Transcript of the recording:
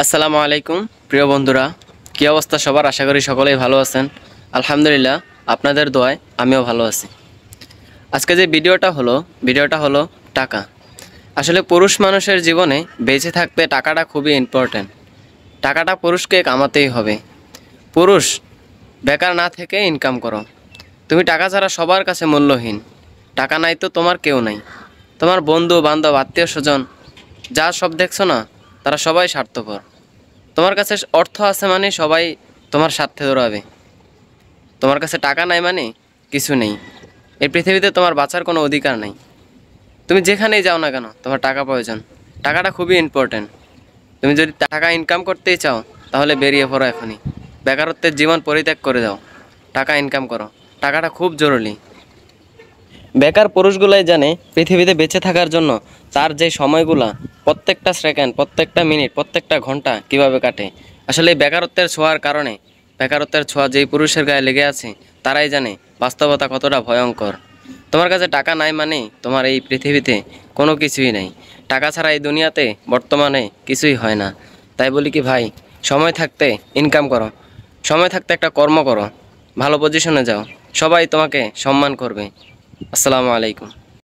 আসসালামু আলাইকুম প্রিয় বন্ধুরা, কী অবস্থা সবার? আশা করি সকলেই ভালো আছেন। আলহামদুলিল্লাহ, আপনাদের দোয়ায় আমিও ভালো আছি। আজকে যে ভিডিওটা হলো টাকা। আসলে পুরুষ মানুষের জীবনে বেঁচে থাকতে টাকাটা খুবই ইম্পর্ট্যান্ট। টাকাটা পুরুষকে কামাতেই হবে। পুরুষ বেকার না থেকে ইনকাম করো। তুমি টাকা ছাড়া সবার কাছে মূল্যহীন। টাকা নাই তো তোমার কেউ নাই। তোমার বন্ধু বান্ধব আত্মীয় স্বজন যা সব দেখছো না, তারা সবাই স্বার্থপর। তোমার কাছে অর্থ আছে মানে সবাই তোমার স্বার্থে দৌড়াবে। তোমার কাছে টাকা নাই মানে কিছু নেই। এই পৃথিবীতে তোমার বাঁচার কোনো অধিকার নেই। তুমি যেখানেই যাও না কেন, তোমার টাকা প্রয়োজন। টাকাটা খুবই ইম্পর্ট্যান্ট। তুমি যদি টাকা ইনকাম করতেই চাও, তাহলে বেরিয়ে পড়ো এখনই। বেকারত্বের জীবন পরিত্যাগ করে দাও, টাকা ইনকাম করো। টাকাটা খুব জরুরি। বেকার পুরুষগুলাই জানে পৃথিবীতে বেঁচে থাকার জন্য তার যে সময়গুলা, প্রত্যেকটা সেকেন্ড, প্রত্যেকটা মিনিট, প্রত্যেকটা ঘন্টা কিভাবে কাটে। আসলে এই বেকারত্বের ছোঁয়ার কারণে, বেকারত্বের ছোঁয়া যেই পুরুষের গায়ে লেগে আছে, তারাই জানে বাস্তবতা কতটা ভয়ঙ্কর। তোমার কাছে টাকা নাই মানে তোমার এই পৃথিবীতে কোনো কিছুই নাই। টাকা ছাড়া এই দুনিয়াতে বর্তমানে কিছুই হয় না। তাই বলি কি ভাই, সময় থাকতে ইনকাম করো, সময় থাকতে একটা কর্ম করো, ভালো পজিশনে যাও, সবাই তোমাকে সম্মান করবে। আসসালামু আলাইকুম।